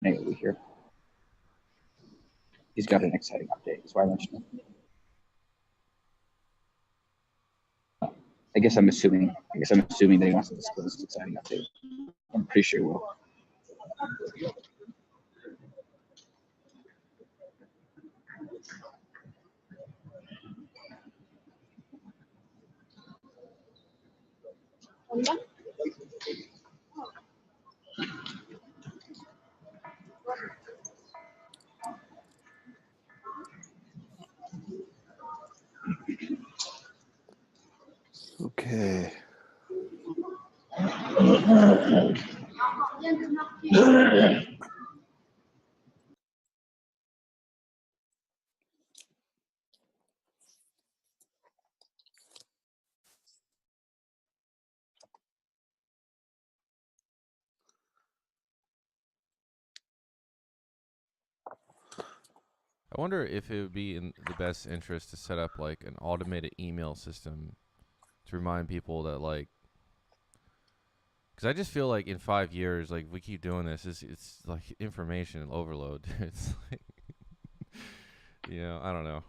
Over here. He's got an exciting update. That's why I mentioned it. I guess I'm assuming that he wants to disclose this exciting update. I'm pretty sure he will. Okay. I wonder if it would be in the best interest to set up like an automated email system to remind people that like, because I just feel like in 5 years, like we keep doing this, it's like information overload. It's like, I don't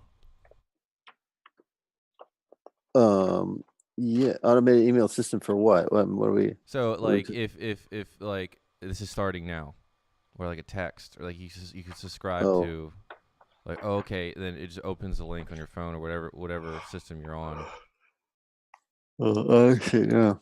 know. Yeah, automated email system for what? What are we? So like if like this is starting now, or like a text, or like you could subscribe to, like, oh, okay, then it just opens the link on your phone or whatever system you're on. Oh, I see. Yeah.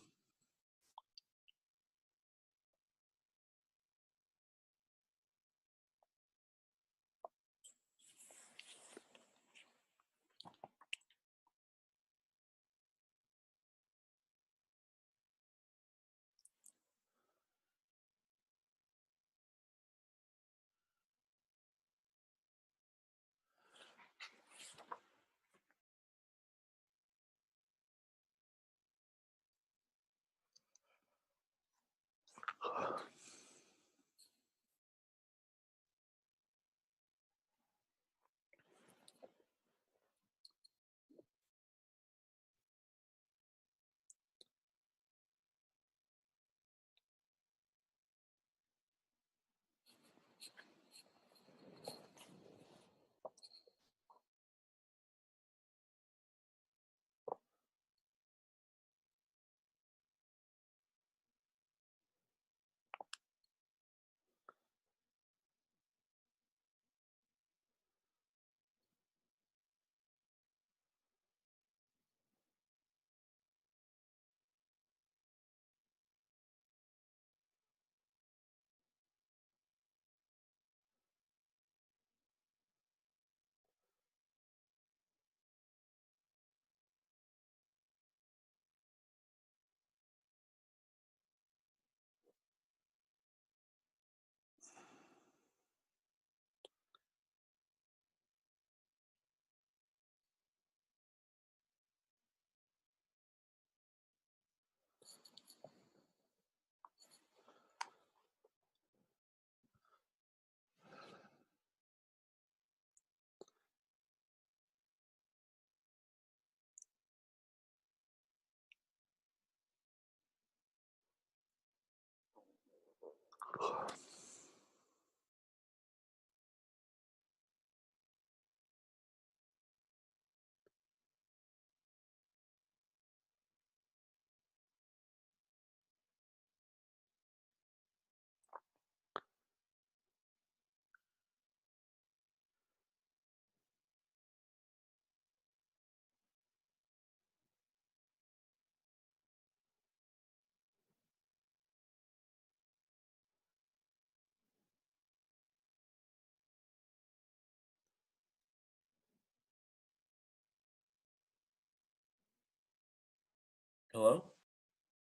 Hello?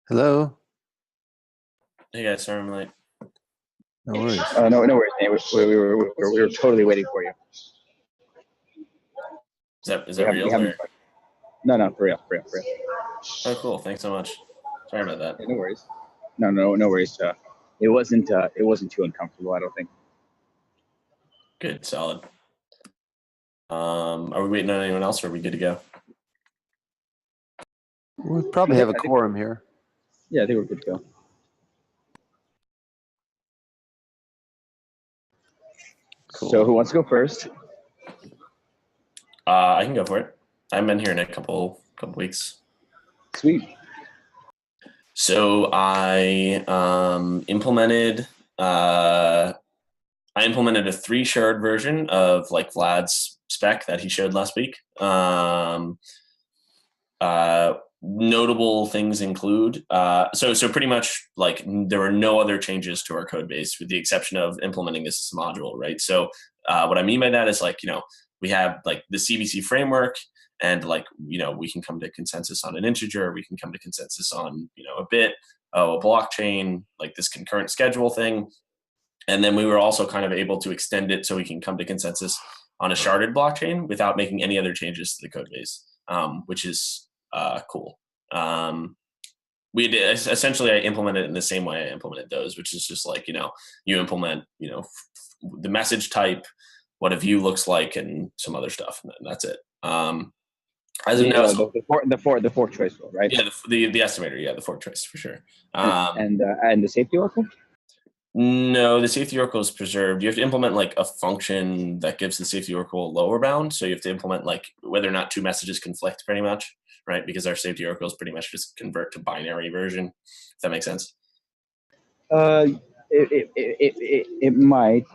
Hello? Hey guys, sorry I'm late. No worries. No worries, Nate. We were totally waiting for you. Is that real? Or? No, for real. Oh, cool. Thanks so much. Sorry about that. Yeah, no worries. No worries. It wasn't too uncomfortable, I don't think. Good, solid. Are we waiting on anyone else, or are we good to go? We probably have a quorum here. Yeah, I think we're good to go. Cool. So who wants to go first? I can go for it. I've been here in a couple weeks. Sweet. So I implemented a 3 shard version of like Vlad's spec that he showed last week. Notable things include so pretty much like there were no other changes to our code base with the exception of implementing this as a module, right? So what I mean by that is like, we have like the CBC framework, and like, we can come to consensus on an integer, we can come to consensus on, a bit, a blockchain, like this concurrent schedule thing. And then we were also kind of able to extend it so we can come to consensus on a sharded blockchain without making any other changes to the code base, which is cool. We did essentially, I implemented it in the same way I implemented those, which is just like, you implement, the message type, what a view looks like, and some other stuff, and that's it. As of now, the fork choice rule, right? Yeah, the estimator, yeah, the fork choice for sure. And the safety oracle. No, the safety oracle is preserved. You have to implement like a function that gives the safety oracle a lower bound. So you have to implement like whether or not 2 messages conflict, pretty much, right? Because our safety oracle is pretty much just convert to binary version. If that makes sense. It might.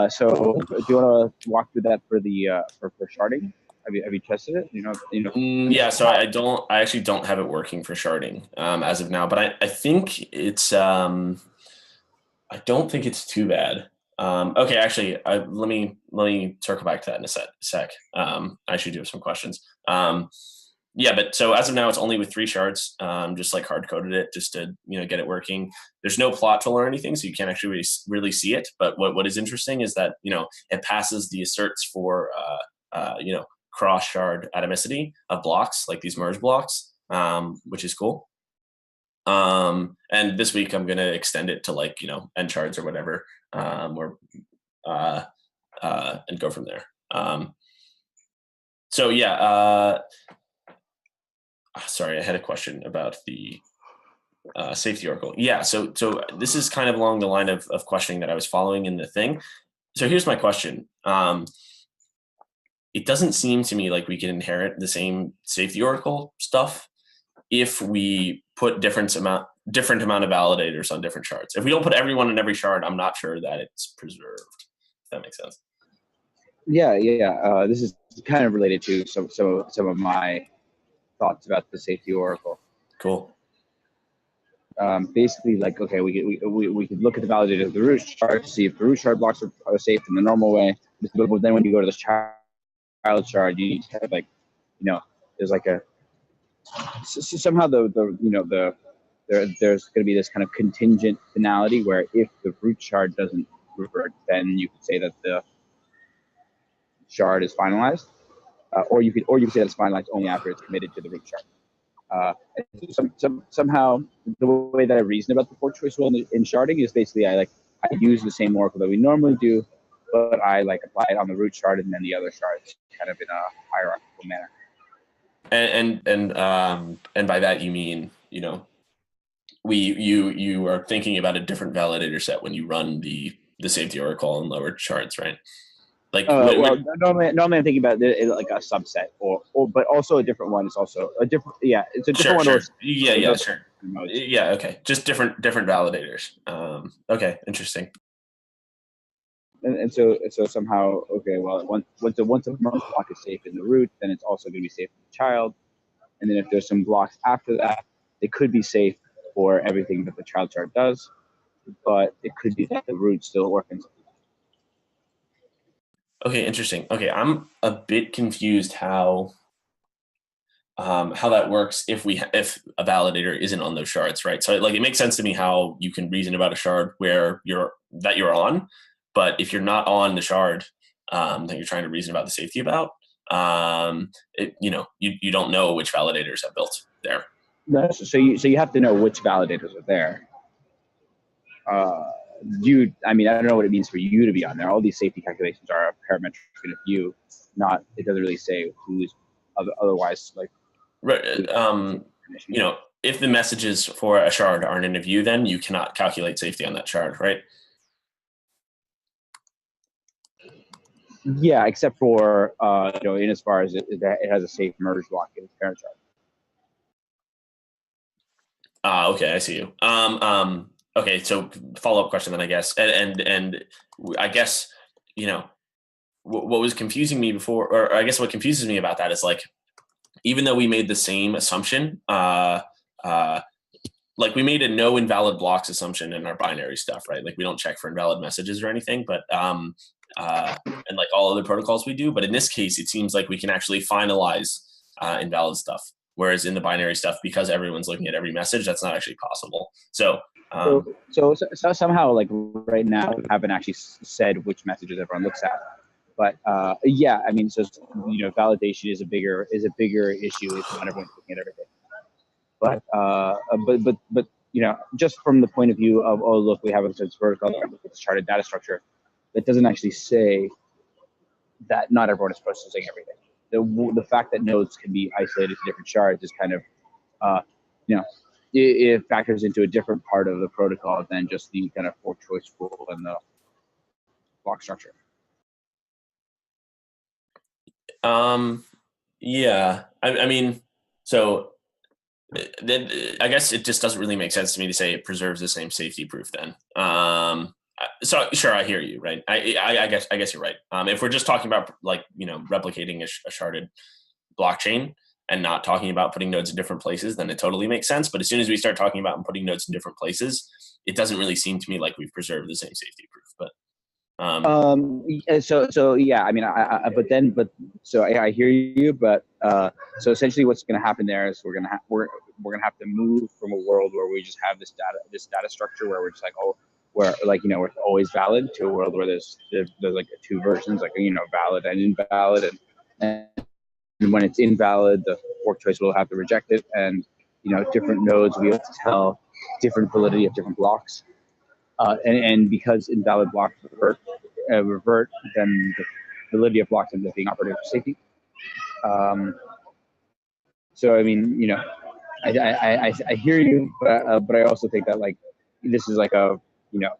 So do you want to walk through that for the for sharding? Have you tested it? Yeah. So I actually don't have it working for sharding as of now, but I think it's I don't think it's too bad. Okay, actually, let me circle back to that in a sec. I should do some questions. Yeah, but so as of now, it's only with 3 shards. Just like hard coded it just to get it working. There's no plot tool or anything, so you can't actually really see it. But what is interesting is that it passes the asserts for cross shard atomicity of blocks, like these merge blocks, which is cool. And this week I'm going to extend it to like, end shards or whatever, and go from there. So yeah, sorry, I had a question about the safety oracle. Yeah. So this is kind of along the line of questioning that I was following in the thing. So here's my question. It doesn't seem to me like we can inherit the same safety oracle stuff if we put different amount of validators on different shards. If we don't put everyone in every shard, I'm not sure that it's preserved. If that makes sense. Yeah. This is kind of related to some of my thoughts about the safety oracle. Cool. Basically, like, okay, we could look at the validator of the root shard to see if the root shard blocks are safe in the normal way. But then when you go to the child shard, you need to have like, there's like a somehow there's going to be this kind of contingent finality where if the root shard doesn't revert, then you could say that the shard is finalized, or you could say that it's finalized only after it's committed to the root shard. Somehow the way that I reason about the fork choice rule in sharding is basically I use the same oracle that we normally do, but I like apply it on the root shard and then the other shards kind of in a hierarchical manner. And by that you mean you are thinking about a different validator set when you run the safety oracle on lower shards, right? Like normally I'm thinking about it like a subset, or but also a different one is also a different. Yeah, it's a different one. Sure. Sure. Yeah. Okay. Just different validators. Okay. Interesting. And so somehow, okay, well, once a merge block is safe in the root, then it's also going to be safe in the child. And then if there's some blocks after that, they could be safe for everything that the child shard does, but it could be that the root still orphans. Okay, interesting. Okay, I'm a bit confused how that works if a validator isn't on those shards, right? So like it makes sense to me how you can reason about a shard where you're on, but if you're not on the shard that you're trying to reason about the safety about, you don't know which validators have built there. No, so you have to know which validators are there. I don't know what it means for you to be on there. All these safety calculations are parametric in a view, it doesn't really say who's otherwise like. Right. If the messages for a shard aren't in a view, then you cannot calculate safety on that shard, right? Yeah, except for in as far as it has a safe merge block in its parent shard. Okay, I see you. Okay, so follow-up question then, I guess, and I guess what was confusing me before, or I guess what confuses me about that is like, even though we made the same assumption, like we made a no invalid blocks assumption in our binary stuff, right? Like we don't check for invalid messages or anything, but and like all other protocols we do. But in this case, it seems like we can actually finalize invalid stuff. Whereas in the binary stuff, because everyone's looking at every message, that's not actually possible. So somehow, like right now, we haven't actually said which messages everyone looks at. But yeah, I mean, so validation is a bigger issue if not everyone's looking at everything. But just from the point of view of, oh look, we have a protocol with this charted data structure, that doesn't actually say that not everyone is processing everything. The fact that nodes can be isolated to different shards is kind of, it factors into a different part of the protocol than just the kind of fork choice rule and the block structure. Yeah, I mean, so then I guess it just doesn't really make sense to me to say it preserves the same safety proof then. So sure, I hear you, right? I guess you're right. If we're just talking about like replicating a sharded blockchain and not talking about putting nodes in different places, then it totally makes sense. But as soon as we start talking about putting nodes in different places, it doesn't really seem to me like we've preserved the same safety proof. But so yeah, I mean, I hear you, but so essentially what's going to happen there is we're going to have to move from a world where we just have this data structure where we're just like, where we're always valid, to a world where there's like two versions, like valid and invalid, and when it's invalid, the fork choice will have to reject it, and different nodes we have to tell different validity of different blocks, and because invalid blocks revert, then the validity of blocks ends up being operative for safety. So I mean, I hear you, but I also think that like this is like a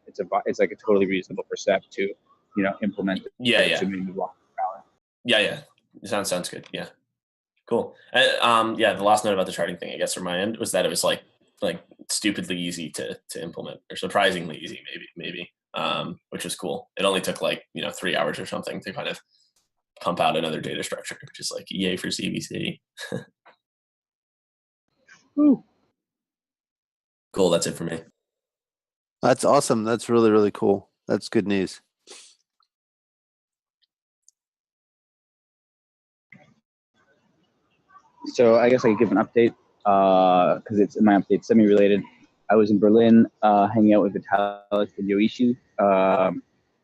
it's like a totally reasonable first step to implement it. Yeah. To make the block valid. Yeah. Sounds good. Yeah. Cool. Yeah. The last note about the charting thing, I guess, from my end was that it was like stupidly easy to implement, or surprisingly easy, maybe. Which was cool. It only took 3 hours or something to kind of pump out another data structure, which is like yay for CBC. Cool. That's it for me. That's awesome. That's really, really cool. That's good news. So I guess I could give an update because it's my update semi-related. I was in Berlin hanging out with Vitalik and Yoichi,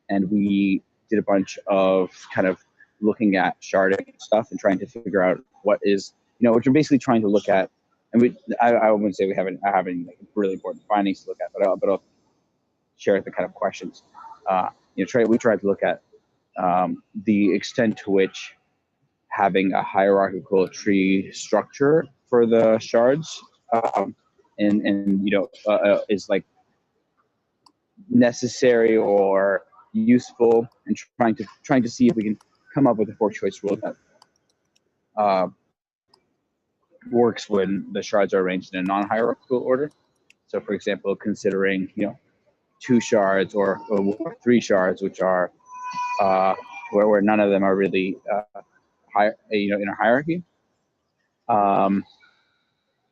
and we did a bunch of kind of looking at sharding stuff and trying to figure out what is, which we're basically trying to look at. And I wouldn't say I have any really important findings to look at, but I'll share the kind of questions. We tried to look at the extent to which having a hierarchical tree structure for the shards is like necessary or useful, and trying to see if we can come up with a fork choice rule that works when the shards are arranged in a non-hierarchical order. So for example, considering 2 shards or 3 shards, which are where none of them are really in a hierarchy.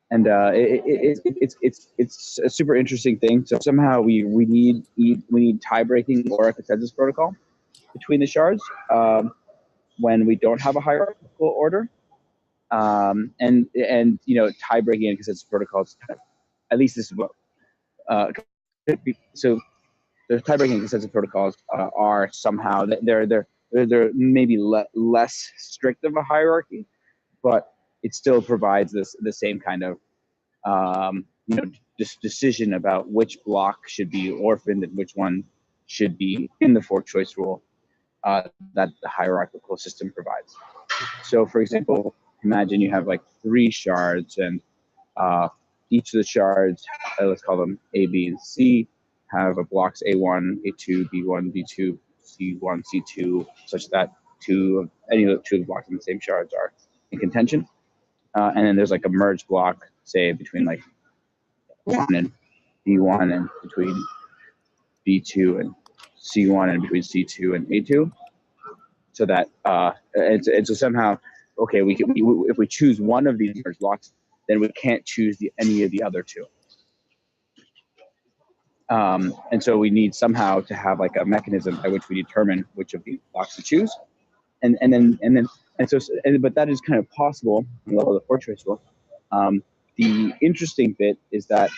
It's a super interesting thing. So somehow we need tie breaking or a consensus protocol between the shards when we don't have a hierarchical order. And tie breaking and consensus protocols, at least this is what so the tie breaking and consensus protocols are somehow they're maybe less strict of a hierarchy, but it still provides the same kind of decision about which block should be orphaned and which one should be in the fork choice rule that the hierarchical system provides. So for example, imagine you have 3 shards, and each of the shards, let's call them A, B, and C, have a blocks A1, A2, B1, B2, C1, C2, such that any of the two blocks in the same shards are in contention. And then there's like a merge block, say between like 1 and B1 and between B2 and C1 and between C2 and A2. So that and so somehow, okay, if we choose one of these merge blocks, then we can't choose any of the other two. And so we need somehow to have like a mechanism by which we determine which of these blocks to choose. But that is kind of possible on the level of the four-choice rule. The interesting bit is that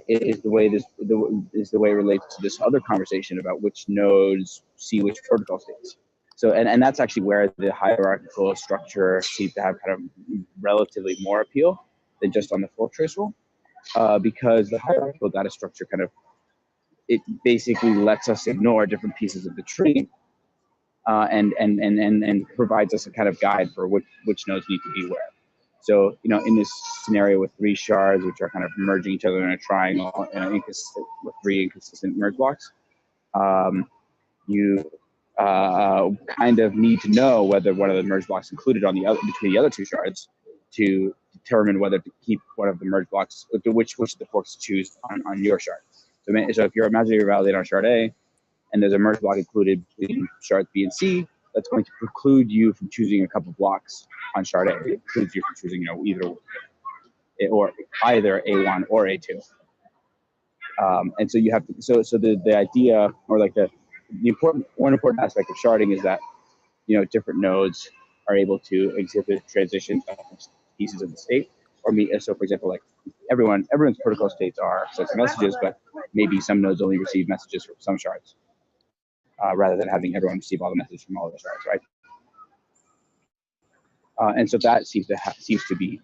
is the way it relates to this other conversation about which nodes see which protocol states. So and that's actually where the hierarchical structure seems to have kind of relatively more appeal than just on the four-choice rule, because the hierarchical data structure it basically lets us ignore different pieces of the tree. And provides us a kind of guide for which nodes need to be where. So, in this scenario with 3 shards, which are kind of merging each other in a triangle with 3 inconsistent merge blocks, you kind of need to know whether one of the merge blocks included between the other 2 shards to determine whether to keep one of the merge blocks, which of the forks to choose on your shard. So if you're imagining you're validating on shard A, and there's a merge block included between shards B and C, that's going to preclude you from choosing a couple blocks on shard A. It precludes you from choosing, either A1 or A2. And so you have to. So the idea, or like one important aspect of sharding is that different nodes are able to exhibit transitions of pieces of the state. So for example, like everyone's protocol states are sets of messages, but maybe some nodes only receive messages from some shards. Rather than having everyone receive all the messages from all of the shards, right? And so that seems to be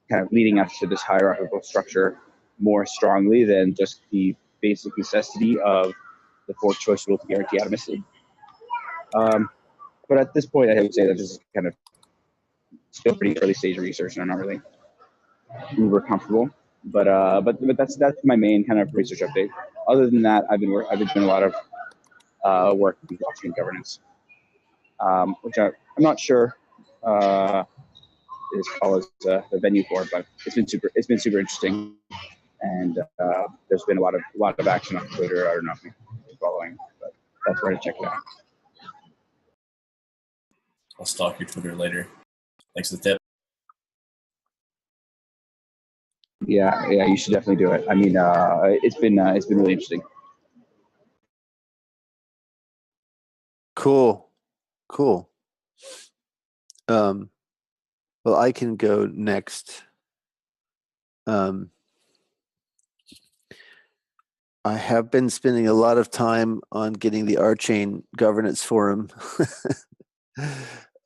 kind of leading us to this hierarchical structure more strongly than just the basic necessity of the four-choice rule to guarantee atomicity. But at this point, I would say that this is kind of still pretty early stage research, and I'm not really uber comfortable. But that's my main kind of research update. Other than that, I've been doing a lot of work in blockchain governance, which I'm not sure is always the venue for, but it's been super interesting, and there's been a lot of action on Twitter. I don't know if you're following, but that's where to check it out. I'll stalk your Twitter later. Thanks for the tip. Yeah, you should definitely do it. I mean, it's been really interesting. Cool. Well, I can go next. I have been spending a lot of time on getting the R-Chain governance forum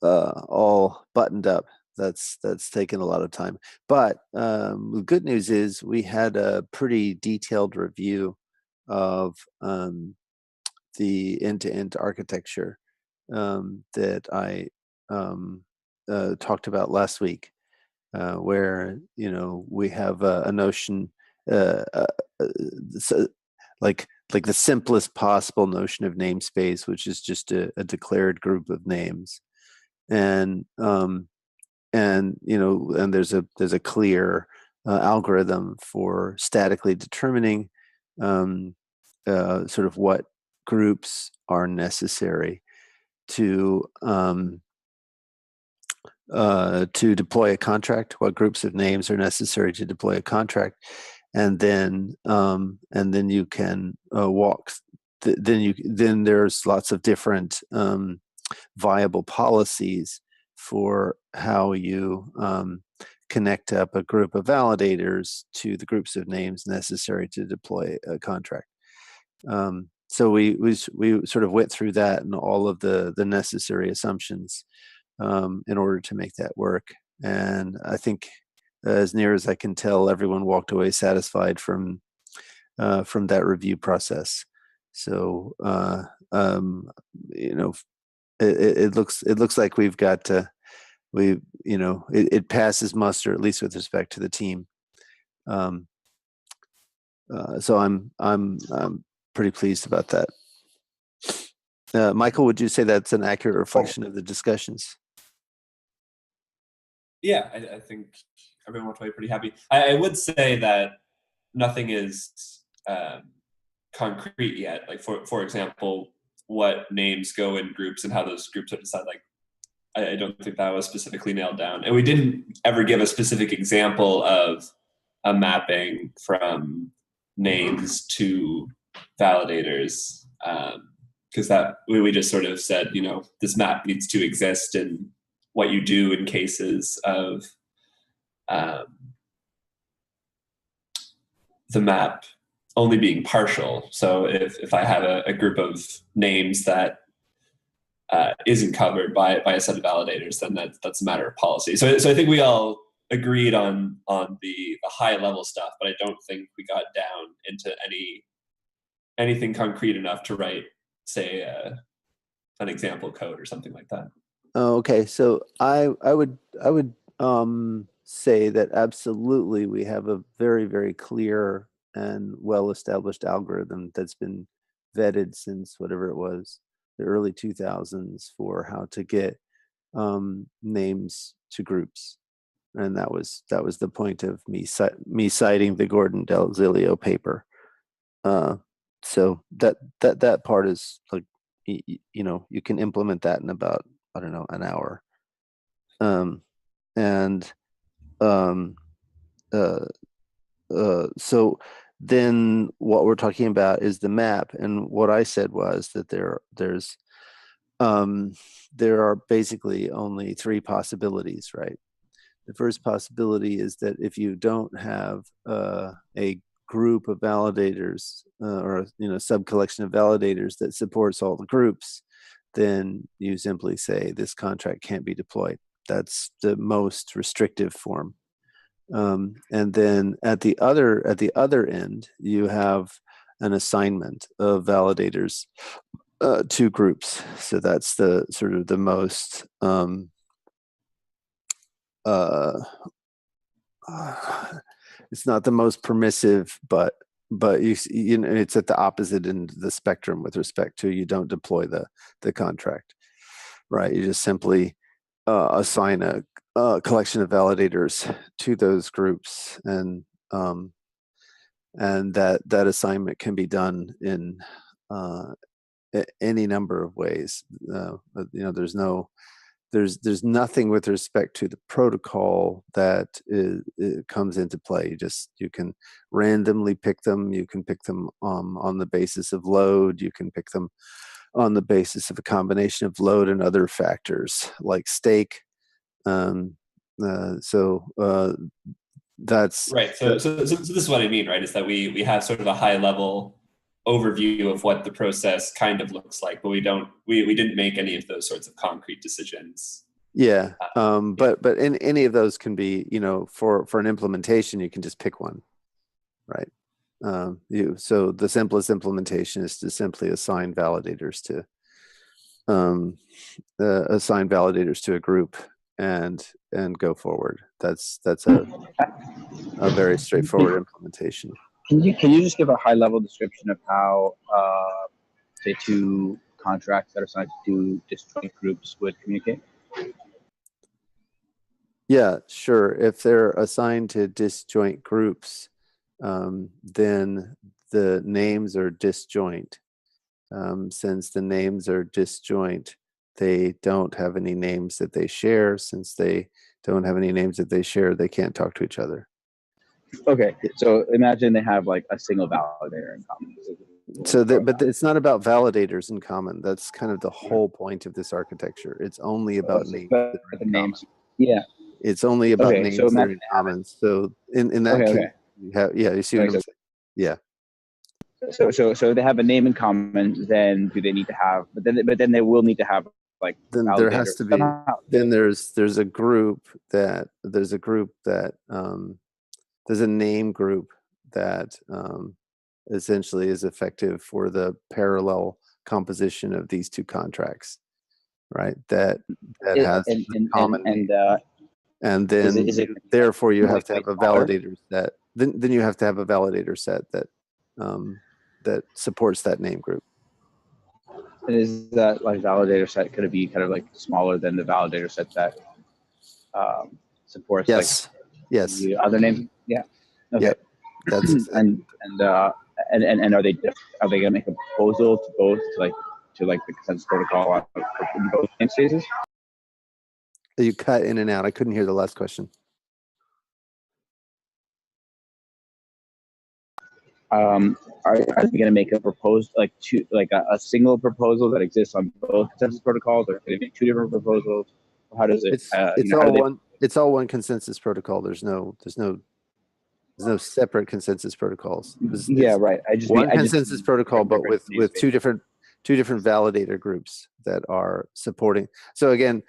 all buttoned up. That's taken a lot of time. But the good news is we had a pretty detailed review of the end-to-end architecture that I talked about last week, where we have a notion, like the simplest possible notion of namespace, which is just a declared group of names, and there's a clear algorithm for statically determining sort of what groups are necessary to deploy a contract, what groups of names are necessary to deploy a contract, and then you can walk. Then there's lots of different viable policies for how you connect up a group of validators to the groups of names necessary to deploy a contract. So we sort of went through that and all of the necessary assumptions in order to make that work. And I think, as near as I can tell, everyone walked away satisfied from that review process. So it looks like we've got it passes muster, at least with respect to the team. So I'm pretty pleased about that. Michael, would you say that's an accurate reflection of the discussions? Yeah, I think everyone walked away pretty happy. I would say that nothing is concrete yet. Like for example, what names go in groups and how those groups are decided. Like I don't think that was specifically nailed down, and we didn't ever give a specific example of a mapping from names to validators, because that we just sort of said, this map needs to exist, and what you do in cases of the map only being partial. So if I have a group of names that isn't covered by a set of validators, then that's a matter of policy. So I think we all agreed on the high level stuff, but I don't think we got down into anything concrete enough to write, say, an example code or something like that. Oh, okay. So I would say that absolutely we have a very, very clear and well-established algorithm that's been vetted since whatever it was, the early 2000s, for how to get names to groups. And that was the point of me citing the Gordon Del Zilio paper. So that part is like, you can implement that in about, I don't know, an hour. So then what we're talking about is the map, and what I said was that there are basically only three possibilities, right? The first possibility is that if you don't have a group of validators or sub-collection of validators that supports all the groups, then you simply say this contract can't be deployed. That's the most restrictive form. And then at the other end, you have an assignment of validators to groups. So that's the sort of the most it's not the most permissive, but it's at the opposite end of the spectrum with respect to you don't deploy the contract, right? You just simply assign a collection of validators to those groups, and that assignment can be done in any number of ways. There's nothing with respect to the protocol that it comes into play. You can randomly pick them. You can pick them on the basis of load. You can pick them on the basis of a combination of load and other factors like stake. That's right. So this is what I mean, right? Is that we have sort of a high level overview of what the process kind of looks like, but we didn't make any of those sorts of concrete decisions. Yeah. But in any of those can be, for an implementation, you can just pick one, right? So the simplest implementation is to simply assign validators to a group and go forward. That's a very straightforward implementation. Can you just give a high level description of how say two contracts that are signed to disjoint groups would communicate? Yeah, sure. If they're assigned to disjoint groups, then the names are disjoint. Since the names are disjoint, they don't have any names that they share. Since they don't have any names that they share, they can't talk to each other. Okay, so imagine they have like a single validator in common. But it's not about validators in common. That's kind of the whole point of this architecture. It's only about names. The names. Yeah. It's only about names that are in common. So in that case, you see what I'm saying? Yeah. So they have a name in common. Then do they need to have? But then they will need to have like. Then there has to be. Then there's a group that there's a name group that essentially is effective for the parallel composition of these two contracts, right? That has common name. And then therefore you have to have a validator set. Then you have to have a validator set that that supports that name group. And is that like validator set, could it be kind of like smaller than the validator set that supports Yes. Yes. the other names? Yeah. Okay. Yep. That's and are they gonna make a proposal to both to the consensus protocol in both namespaces? you cut in and out. I couldn't hear the last question. Are they going to make a proposed a single proposal that exists on both consensus protocols, or could it be two different proposals? How does it? It's all one consensus protocol. There's no separate consensus protocols. Yeah, right. One consensus protocol, but with two different validator groups that are supporting. So again,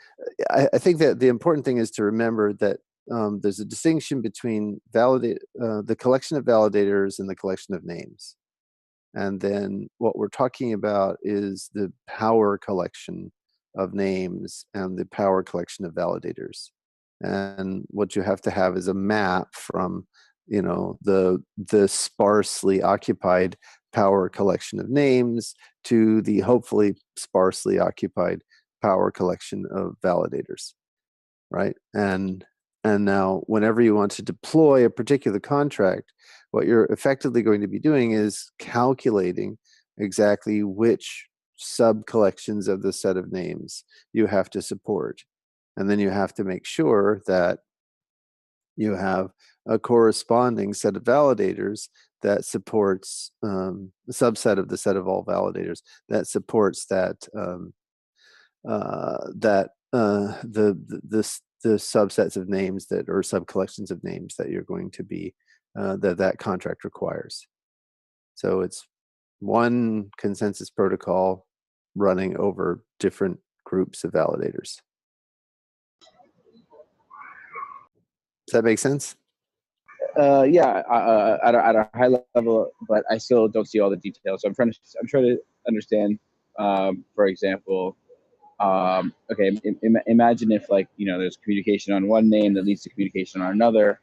I think that the important thing is to remember that there's a distinction between the collection of validators and the collection of names. And then what we're talking about is the power collection of names and the power collection of validators. And what you have to have is a map from, the sparsely occupied power collection of names to the hopefully sparsely occupied power collection of validators, right? And now whenever you want to deploy a particular contract, what you're effectively going to be doing is calculating exactly which sub-collections of the set of names you have to support. And then you have to make sure that you have a corresponding set of validators that supports a subset of the set of all validators that supports the subsets of names or sub-collections of names that you're going to be that contract requires. So it's one consensus protocol running over different groups of validators. Does that make sense? Yeah, at a high level, but I still don't see all the details. So I'm trying to understand. For example, okay, imagine if there's communication on one name that leads to communication on another,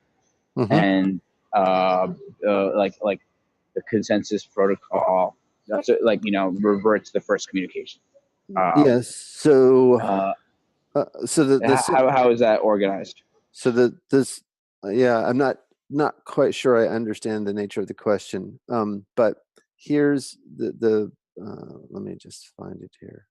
and the consensus protocol that's reverts the first communication. Yes. So how is that organized? So I'm not quite sure I understand the nature of the question. But here's the let me just find it here.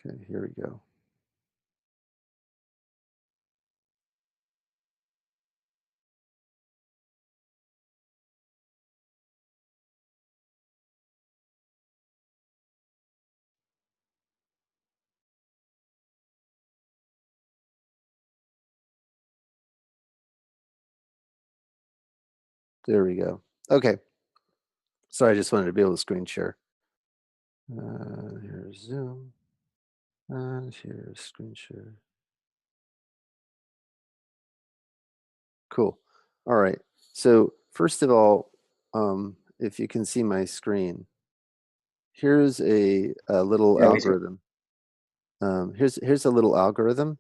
Okay, here we go. There we go. Okay. Sorry, I just wanted to be able to screen share. Here's Zoom. And here's screen share. Cool. All right. So first of all, if you can see my screen, here's a little algorithm. Here's a little algorithm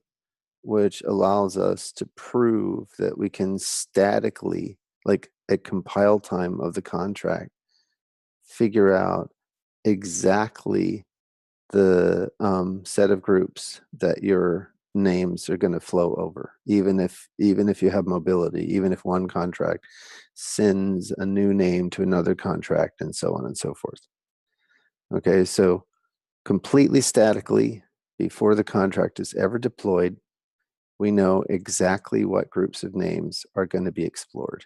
which allows us to prove that we can statically, like at compile time of the contract, figure out exactly the set of groups that your names are going to flow over, even if you have mobility, even if one contract sends a new name to another contract, and so on and so forth. Okay, so completely statically, before the contract is ever deployed, we know exactly what groups of names are going to be explored.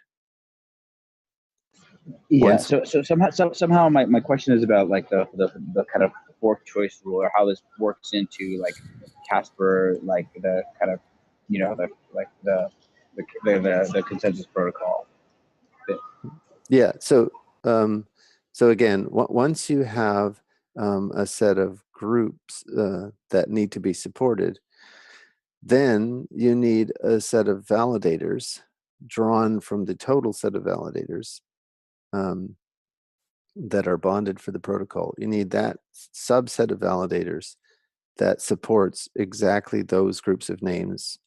Yeah. So somehow my question is about like the kind of fork choice rule, or how this works into like Casper, like the kind of the consensus protocol. Yeah. So So again, once you have a set of groups that need to be supported, then you need a set of validators drawn from the total set of validators that are bonded for the protocol. You need that subset of validators that supports exactly those groups of names.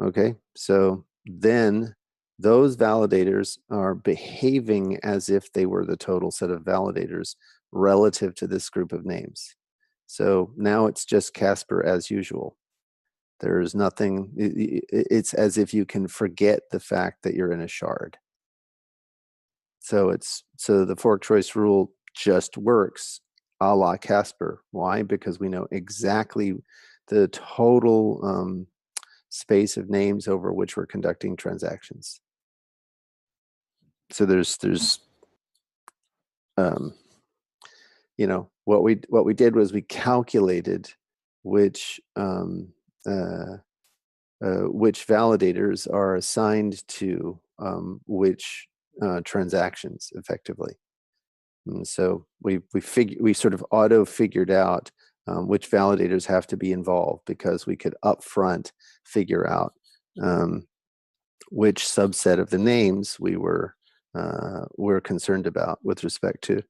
Okay, so then those validators are behaving as if they were the total set of validators relative to this group of names. So now it's just Casper as usual. There's nothing, it's as if you can forget the fact that you're in a shard. So the fork choice rule just works a la Casper. Why? Because we know exactly the total space of names over which we're conducting transactions. So there's you know, what we did was we calculated which validators are assigned to which transactions effectively. And so we sort of auto figured out which validators have to be involved, because we could upfront figure out which subset of the names we're concerned about with respect to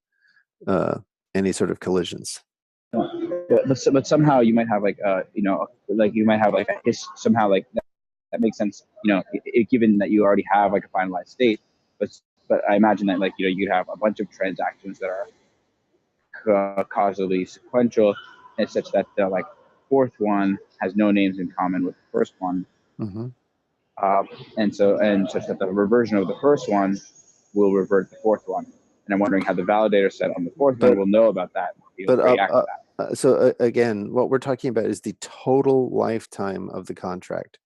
any sort of collisions. But somehow you might have like you might have like somehow like that makes sense, given that you already have like a finalized state. But I imagine that like you have a bunch of transactions that are causally sequential, and such that the like fourth one has no names in common with the first one. Mm-hmm. And such that the reversion of the first one will revert the fourth one. And I'm wondering how the validator set on the fourth one will know about that. So again, what we're talking about is the total lifetime of the contract.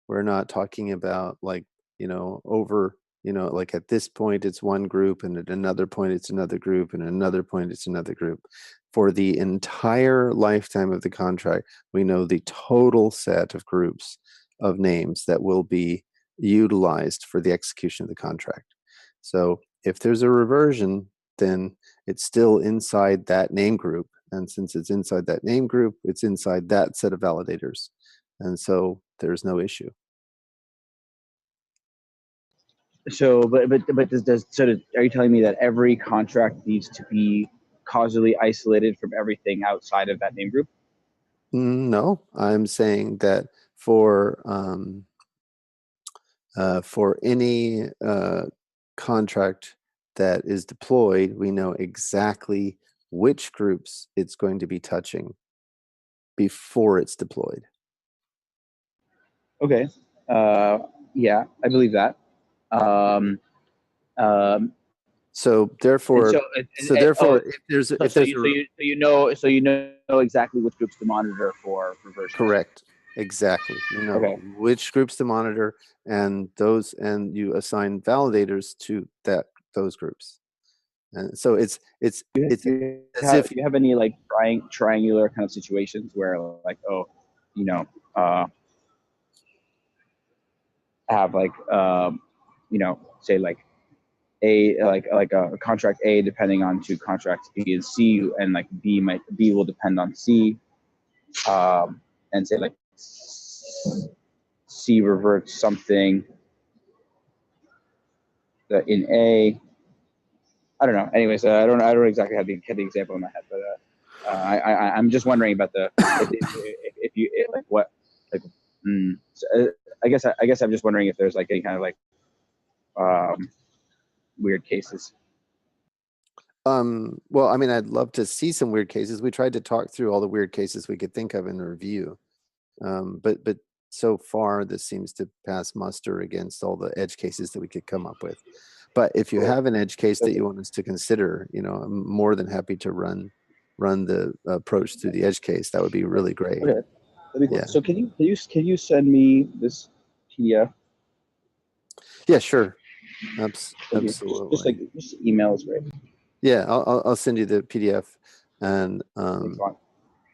We're not talking about like, over, like at this point it's one group, and at another point it's another group, and at another point it's another group. For the entire lifetime of the contract, we know the total set of groups of names that will be utilized for the execution of the contract. So if there's a reversion, then it's still inside that name group. And since it's inside that name group, it's inside that set of validators. And so there's no issue. So, but are you telling me that every contract needs to be causally isolated from everything outside of that name group? No, I'm saying that for any contract that is deployed, we know exactly which groups it's going to be touching before it's deployed. Okay. Yeah, I believe that. So therefore, you know exactly which groups to monitor for reversion. Correct. Exactly. You know which groups to monitor, and you assign validators to those groups. And so it's as if you have any like triangular kind of situations where like have like say like a contract A depending on two contracts B and C, and like B will depend on C, and say like C reverts something that in A. I don't know. Anyways, I don't exactly have the example in my head, but I'm just wondering about if you like what like. So I guess I'm just wondering if there's like any kind of like weird cases. Well, I mean, I'd love to see some weird cases. We tried to talk through all the weird cases we could think of in the review, but so far this seems to pass muster against all the edge cases that we could come up with. But if you have an edge case that you want us to consider, I'm more than happy to run the approach through the edge case. That would be really great. Okay. Yeah. So can you send me this PDF? Yeah, sure. Absolutely. Just email is great. Yeah, I'll send you the PDF, and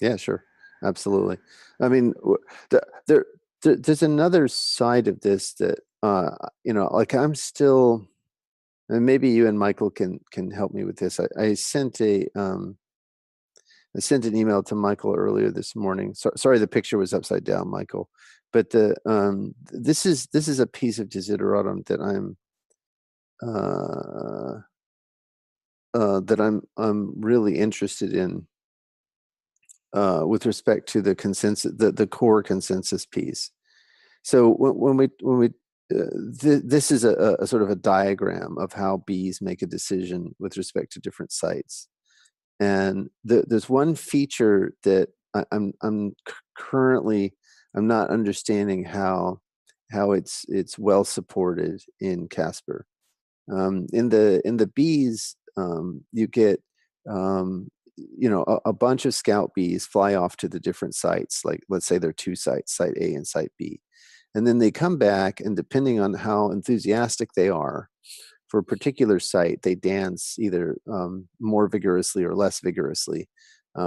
yeah, sure, absolutely. I mean, there's another side of this that like I'm still And maybe you and Michael can help me with this. I sent I sent an email to Michael earlier this morning. Sorry, the picture was upside down, Michael. But this is a piece of desideratum that I'm really interested in with respect to the consensus, the core consensus piece. So when we this is a sort of a diagram of how bees make a decision with respect to different sites. And there's one feature that I'm currently not understanding how it's well supported in Casper. In the bees, you get a bunch of scout bees fly off to the different sites. Like let's say there are two sites, site A and site B, and then they come back, and depending on how enthusiastic they are for a particular site, they dance either more vigorously or less vigorously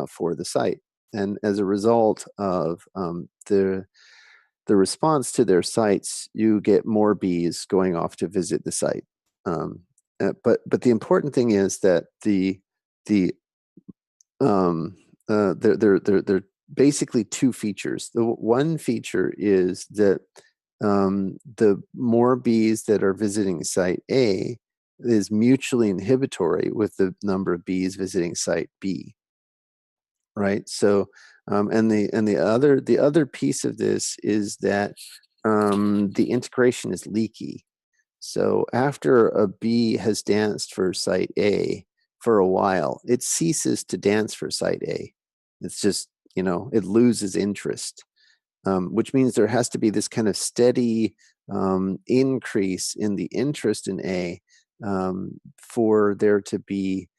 for the site. And as a result of the response to their sites, you get more bees going off to visit the site. But the important thing is that they're basically two features. The one feature is that the more bees that are visiting site A is mutually inhibitory with the number of bees visiting site B. Right. So, and the other piece of this is that the integration is leaky. So after a bee has danced for site A for a while, it ceases to dance for site A. It's just, it loses interest. Which means there has to be this kind of steady increase in the interest in A for there to be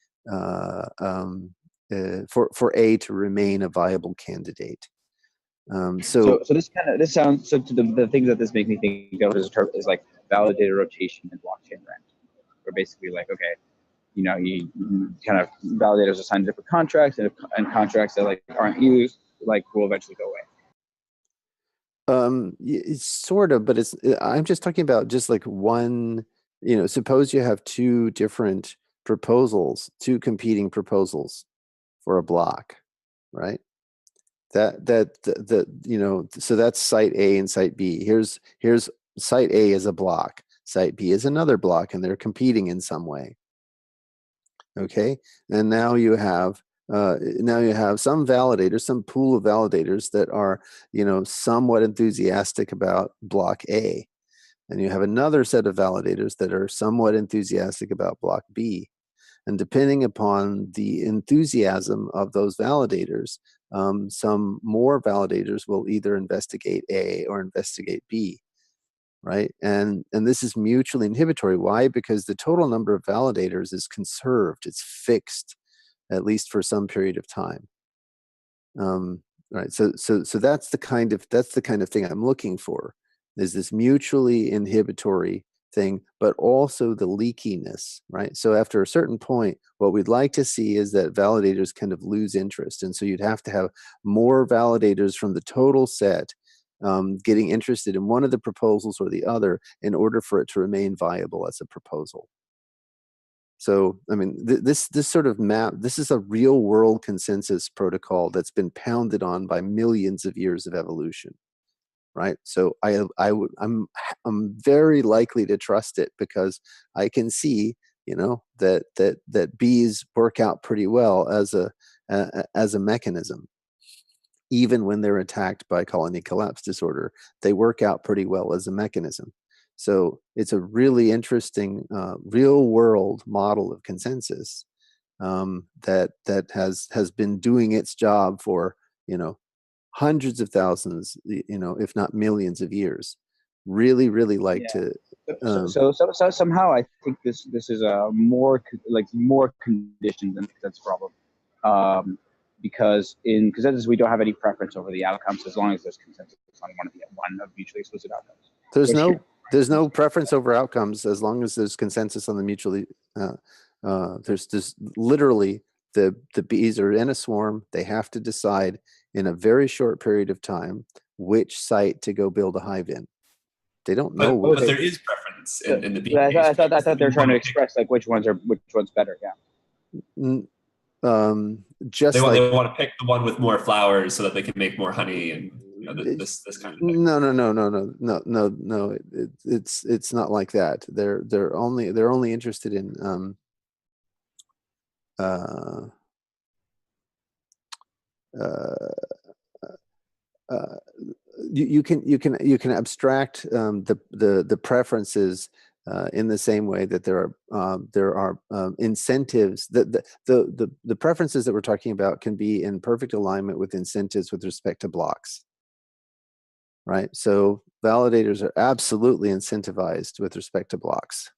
for A to remain a viable candidate. So this sounds to the things that this makes me think of is like validated rotation in blockchain rent, where basically like you kind of validators assign different contracts, and contracts that like aren't used like will eventually go away. It's sort of, but I'm just talking about just like one, suppose you have two different proposals, two competing proposals for a block, right? So that's site A and site B. Here's site A is a block, site B is another block, and they're competing in some way. Okay. And now you have some validators, some pool of validators that are, somewhat enthusiastic about block A. And you have another set of validators that are somewhat enthusiastic about block B. And depending upon the enthusiasm of those validators, some more validators will either investigate A or investigate B. Right. And this is mutually inhibitory. Why? Because the total number of validators is conserved. It's fixed, at least for some period of time. Right. So that's the kind of thing I'm looking for, is this mutually inhibitory thing, but also the leakiness. Right. So after a certain point, what we'd like to see is that validators kind of lose interest. And so you'd have to have more validators from the total set getting interested in one of the proposals or the other in order for it to remain viable as a proposal. So, I mean, this sort of map, this is a real world consensus protocol that's been pounded on by millions of years of evolution, right? So I'm very likely to trust it because I can see, that bees work out pretty well as a mechanism. Even when they're attacked by colony collapse disorder, they work out pretty well as a mechanism. So it's a really interesting real world model of consensus that has been doing its job for hundreds of thousands, if not millions of years. Really like to. So somehow I think this is a more conditioned than that's problem. Because in consensus, we don't have any preference over the outcomes as long as there's consensus on one of mutually exclusive outcomes. There's no preference over outcomes as long as there's consensus on the mutually. There's literally the bees are in a swarm. They have to decide in a very short period of time which site to go build a hive in. They don't know. But there is preference. difference in the bee. I thought they're trying to express like which one's better. Yeah. Just they like they want to pick the one with more flowers so that they can make more honey and this kind of thing. No. It's not like that. They're only interested in you can abstract the preferences in the same way that there are incentives. The preferences that we're talking about can be in perfect alignment with incentives with respect to blocks, right? So validators are absolutely incentivized with respect to blocks.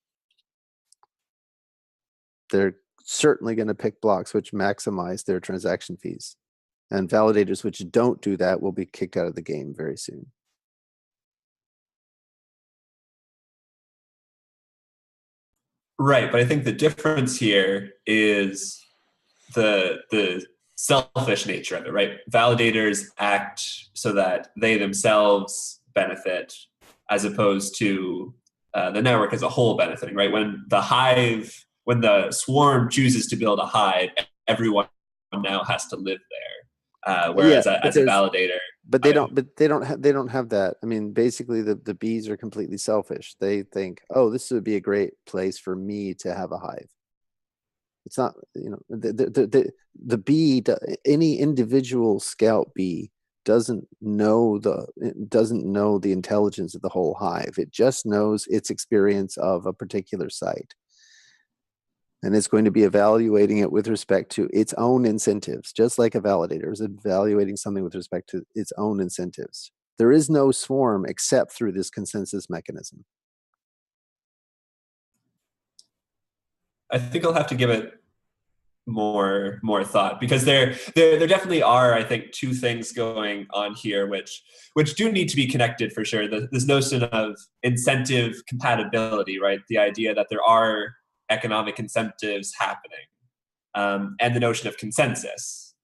They're certainly going to pick blocks which maximize their transaction fees. And validators which don't do that will be kicked out of the game very soon. Right, but I think the difference here is the selfish nature of it, right? Validators act so that they themselves benefit, as opposed to the network as a whole benefiting, right? When the swarm chooses to build a hive, everyone now has to live there. Whereas as a validator, but they don't have that. I mean, basically the bees are completely selfish. They think, oh, this would be a great place for me to have a hive. It's not, the bee, any individual scout bee doesn't know the intelligence of the whole hive. It just knows its experience of a particular site. And it's going to be evaluating it with respect to its own incentives, just like a validator is evaluating something with respect to its own incentives. There is no swarm except through this consensus mechanism. I think I'll have to give it more thought, because there definitely are, I think, two things going on here which do need to be connected for sure. This notion of incentive compatibility, right? The idea that there are economic incentives happening, and the notion of consensus,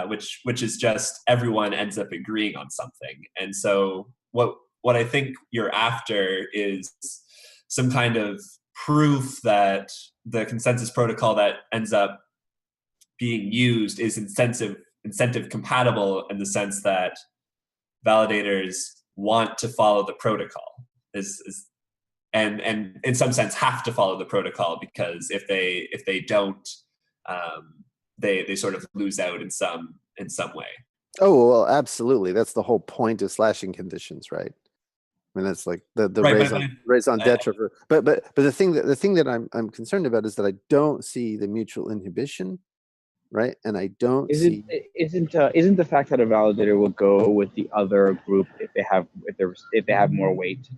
which is just everyone ends up agreeing on something. And so what I think you're after is some kind of proof that the consensus protocol that ends up being used is incentive compatible, in the sense that validators want to follow the protocol, and in some sense have to follow the protocol, because if they don't, they sort of lose out in some way. Oh, well, absolutely. That's the whole point of slashing conditions, right? I mean, that's like the Right, raison d'etre. But the thing that I'm concerned about is that I don't see the mutual inhibition, right? And I don't see. Isn't the fact that a validator will go with the other group if they have more weight,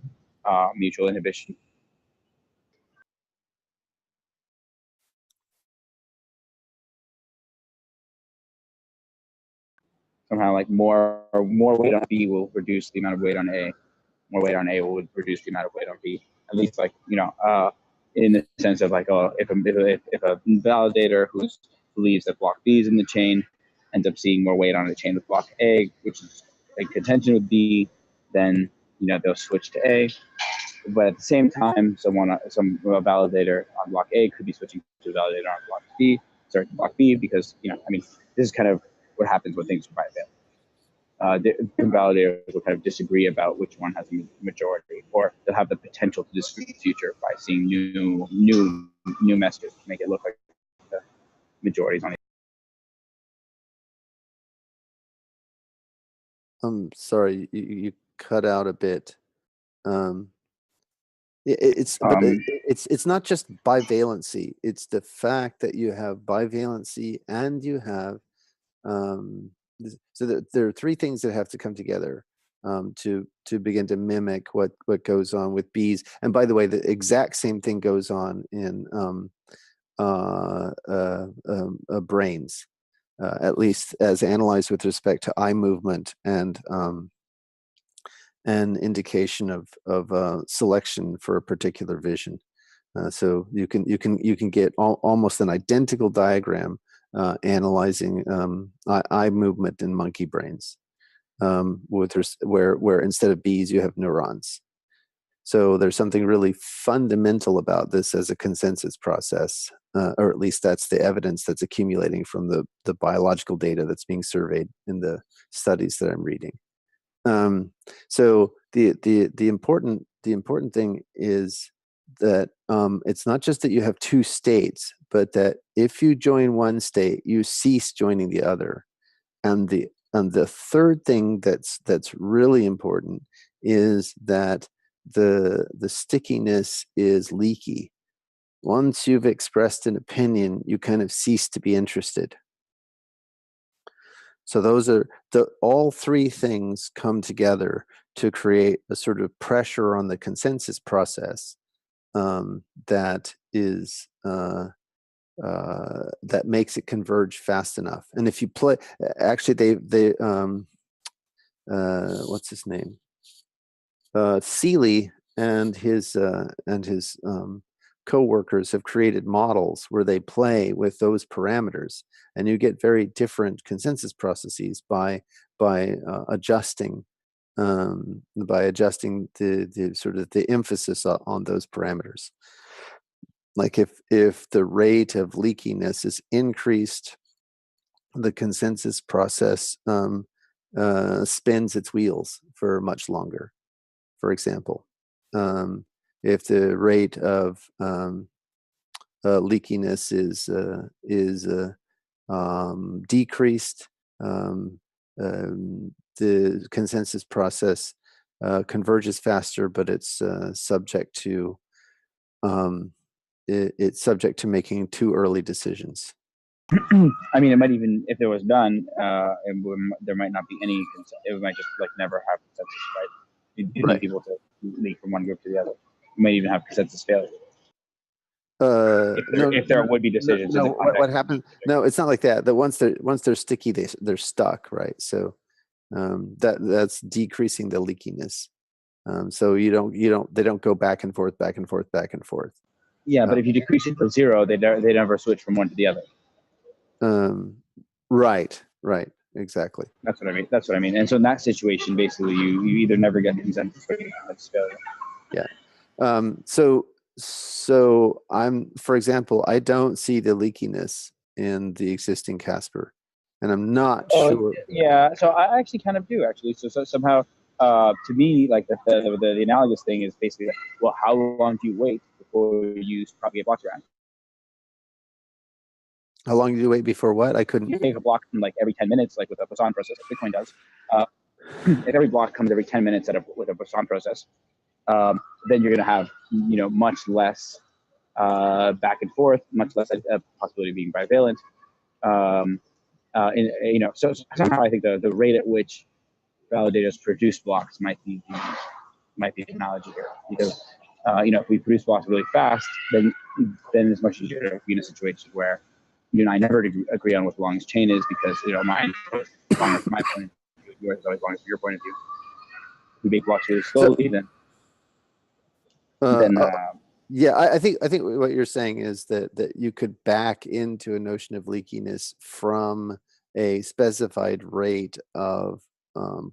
mutual inhibition? Somehow, like more weight on B will reduce the amount of weight on A. More weight on A will reduce the amount of weight on B. At least, like, in the sense of like, if a validator who believes that block B is in the chain ends up seeing more weight on the chain with block A, which is in contention with B, then they'll switch to A. But at the same time, some validator on block A could be switching to a validator on block B, because this is kind of what happens when things are private. Different validators will kind of disagree about which one has a majority, or they'll have the potential to disagree in the future by seeing new messages to make it look like the majorities on it. I'm sorry, you cut out a bit. It's not just bivalency. It's the fact that you have bivalency and you have so there are three things that have to come together to begin to mimic what goes on with bees. And by the way, the exact same thing goes on in brains, at least as analyzed with respect to eye movement and an indication of selection for a particular vision. So you can get almost an identical diagram analyzing eye movement in monkey brains, where instead of bees you have neurons. So there's something really fundamental about this as a consensus process, or at least that's the evidence that's accumulating from the biological data that's being surveyed in the studies that I'm reading. So the important thing is that it's not just that you have two states, but that if you join one state, you cease joining the other. And the third thing that's really important is that the stickiness is leaky. Once you've expressed an opinion, you kind of cease to be interested. So those are all three things come together to create a sort of pressure on the consensus process that is that makes it converge fast enough. And if you play, actually, they what's his name? Seeley and his co-workers have created models where they play with those parameters, and you get very different consensus processes by adjusting the sort of the emphasis on those parameters. Like if the rate of leakiness is increased, the consensus process spins its wheels for much longer. For example, if the rate of leakiness is decreased, the consensus process converges faster, but it's subject to making too early decisions. I mean, it might even, if it was done, there might not be any. It might just like never have consensus, right? You need people to leak from one group to the other. You might even have consensus failure. If there would be decisions. No, what happens? No, it's not like that. That once they're sticky, they're stuck, right? So that's decreasing the leakiness. So they don't go back and forth, back and forth, back and forth. Yeah, but if you decrease it to zero, they never switch from one to the other. Right, exactly. That's what I mean. And so in that situation, basically, you either never get consensus or you have failure. Yeah. So for example, I don't see the leakiness in the existing Casper, and I'm not sure. Yeah. So I actually kind of do actually. So somehow, to me, like the analogous thing is basically like, well, how long do you wait before you propagate blocks around? How long do you wait before what? I couldn't. You make a block from like every 10 minutes, like with a Poisson process, like Bitcoin does. If every block comes every 10 minutes with a Poisson process, then you're going to have much less back and forth, much less possibility of being bivalent. So somehow I think the rate at which validators produce blocks might be the analogy here, because if we produce blocks really fast, then it's much easier to be in a situation where you and I never agree on what the longest chain is, because mine is longer from my point of view, yours is always longer from your point of view. If we make blocks really slowly, yeah, I think what you're saying is that you could back into a notion of leakiness from a specified rate of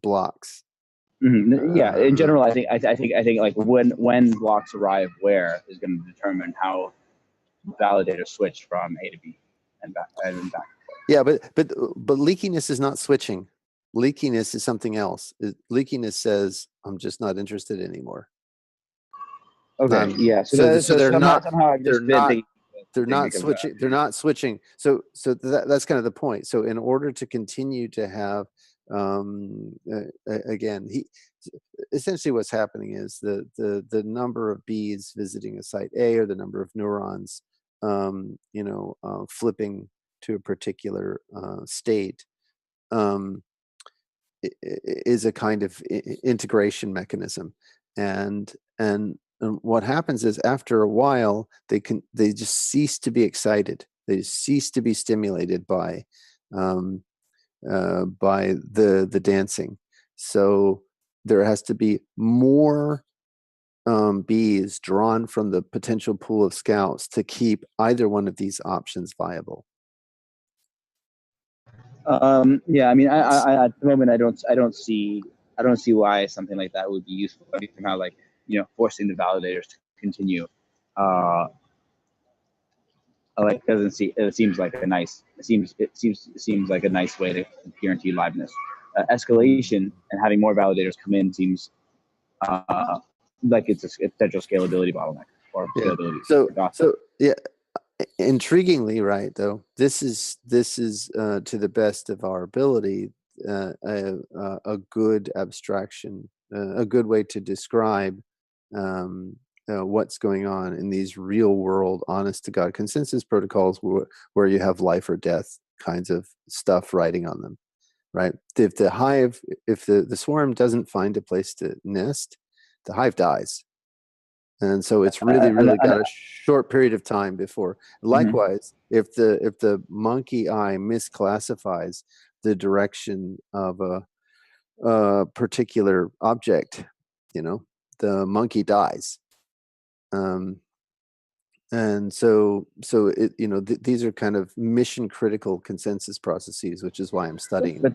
blocks. Mm-hmm. Yeah, in general, I think like when blocks arrive where is going to determine how validators switch from A to B and back. Yeah, but leakiness is not switching. Leakiness is something else. Leakiness says I'm just not interested anymore. Okay. Yeah. So they're not switching. They're not switching. So that's kind of the point. So in order to continue to have, again, essentially what's happening is the number of beads visiting a site A, or the number of neurons, flipping to a particular state, is a kind of integration mechanism, and what happens is after a while they just cease to be excited. They cease to be stimulated by the dancing. So there has to be more bees drawn from the potential pool of scouts to keep either one of these options viable. Yeah, I mean, I at the moment I don't see why something like that would be useful. I mean, somehow, like, forcing the validators to continue. Like it seems like a nice way to guarantee liveness. Escalation and having more validators come in seems like it's a potential scalability bottleneck or scalability. So yeah, intriguingly, right? Though this is to the best of our ability a good abstraction, a good way to describe what's going on in these real world, honest to God consensus protocols where you have life or death kinds of stuff writing on them, right? If the swarm doesn't find a place to nest, the hive dies. And so it's really got a short period of time before. Likewise, if the monkey eye misclassifies the direction of a particular object, the monkey dies. And so it, these are kind of mission critical consensus processes, which is why I'm studying. But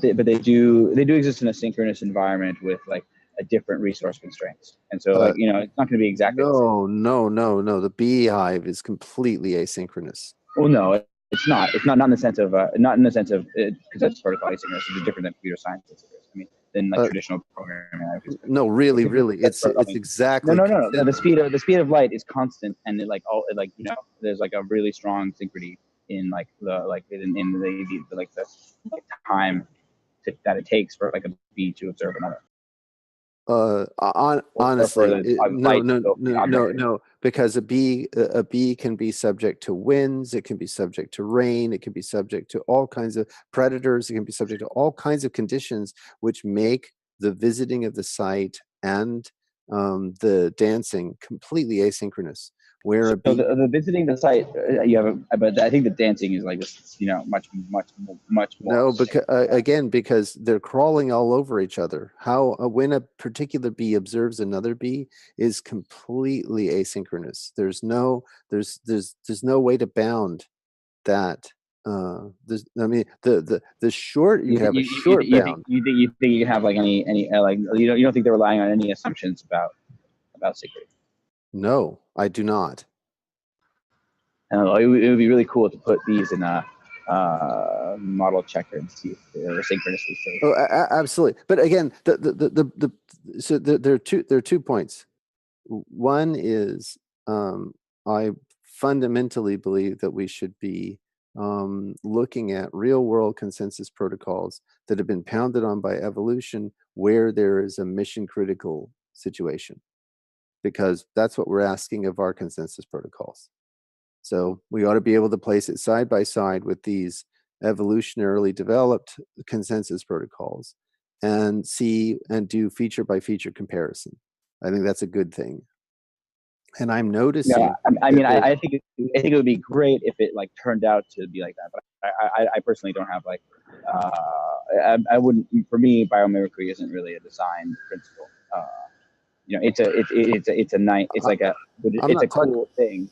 they do exist in a synchronous environment with like a different resource constraints, and so it's not going to be exactly. No. The beehive is completely asynchronous. Well, no, it's not. It's not in the sense of consensus protocol asynchronous. It's different than computer science asynchronous. I mean, than like traditional programming. No, really, it's exactly. No. The speed of light is constant, and there's like a really strong synchrony in like the time that it takes for like a bee to observe another. Honestly, no, because a bee can be subject to winds, it can be subject to rain, it can be subject to all kinds of predators, it can be subject to all kinds of conditions which make the visiting of the site and the dancing completely asynchronous. Where the visiting the site, but I think the dancing is like this, much more. No, because they're crawling all over each other. When a particular bee observes another bee is completely asynchronous. There's no way to bound that. The short you can have a short bound. You think you have like any you don't think they're relying on any assumptions about secret? No, I do not. It would be really cool to put these in a model checker and see if they're synchronously safe. Oh, absolutely. But again, so there are two points. One is I fundamentally believe that we should be looking at real world consensus protocols that have been pounded on by evolution where there is a mission critical situation, because that's what we're asking of our consensus protocols. So we ought to be able to place it side by side with these evolutionarily developed consensus protocols and see and do feature by feature comparison. I think that's a good thing. And I'm noticing. Yeah, I think it would be great if it like turned out to be like that. But I personally don't have like I wouldn't. For me, biomimicry isn't really a design principle. It's a cool thing.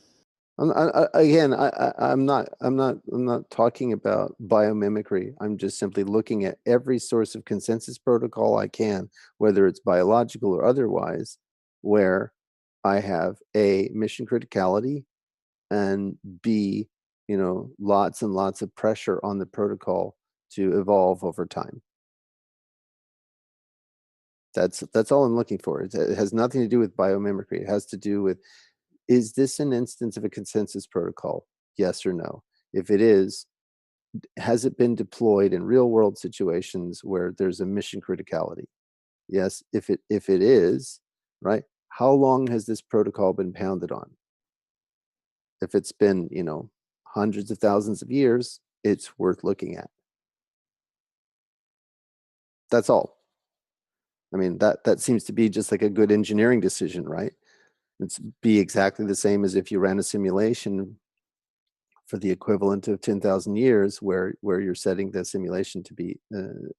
I'm not talking about biomimicry. I'm just simply looking at every source of consensus protocol I can, whether it's biological or otherwise, where I have A, mission criticality, and B, lots and lots of pressure on the protocol to evolve over time. That's all I'm looking for. It has nothing to do with biomimicry. It has to do with, is this an instance of a consensus protocol? Yes or no? If it is, has it been deployed in real world situations where there's a mission criticality? Yes. If it is, right? How long has this protocol been pounded on? If it's been, hundreds of thousands of years, it's worth looking at. That's all. I mean, that seems to be just like a good engineering decision, right? It's be exactly the same as if you ran a simulation for the equivalent of 10,000 years, where you're setting the simulation to be to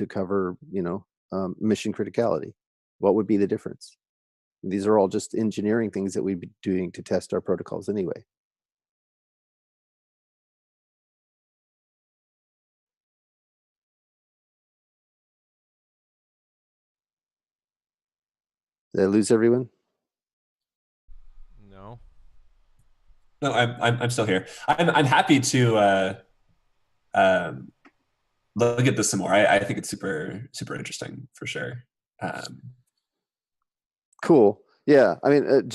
cover mission criticality. What would be the difference? These are all just engineering things that we'd be doing to test our protocols anyway. Did I lose everyone? No. No, I'm still here. I'm happy to look at this some more. I think it's super interesting for sure. Cool. Yeah. I mean, I'm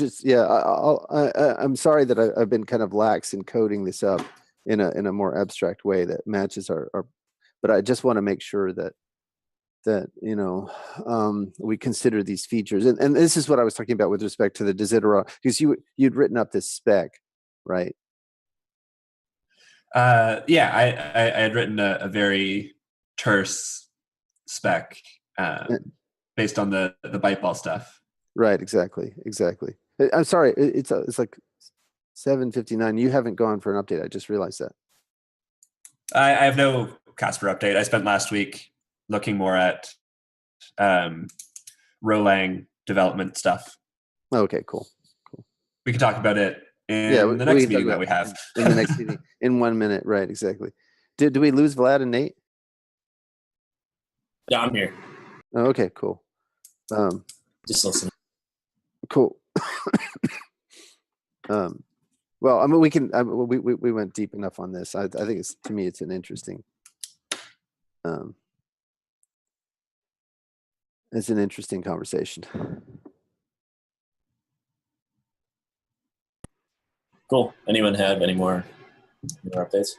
sorry that I've been kind of lax in coding this up in a more abstract way that matches our but I just want to make sure that we consider these features, and this is what I was talking about with respect to the desiderata, because you'd written up this spec, right? Yeah, I had written a very terse spec based on the byte ball stuff. Right. Exactly. I'm sorry. It's like 7:59. You haven't gone for an update. I just realized that. I have no Casper update. I spent last week looking more at Rolang development stuff. Okay. Cool. We can talk about it in the next meeting that we have. In the next meeting, in 1 minute. Right. Exactly. Do we lose Vlad and Nate? Yeah, I'm here. Oh, okay. Cool. Just listen. Cool. Well, I mean, we can. We went deep enough on this. I think to me, it's an interesting. It's an interesting conversation. Cool. Anyone have any more updates?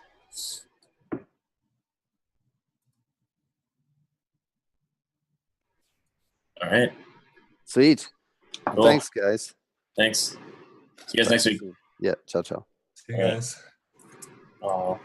All right. Sweet. Cool. Thanks, guys. Thanks. See you guys next week. Yeah. Ciao. See you guys. Oh.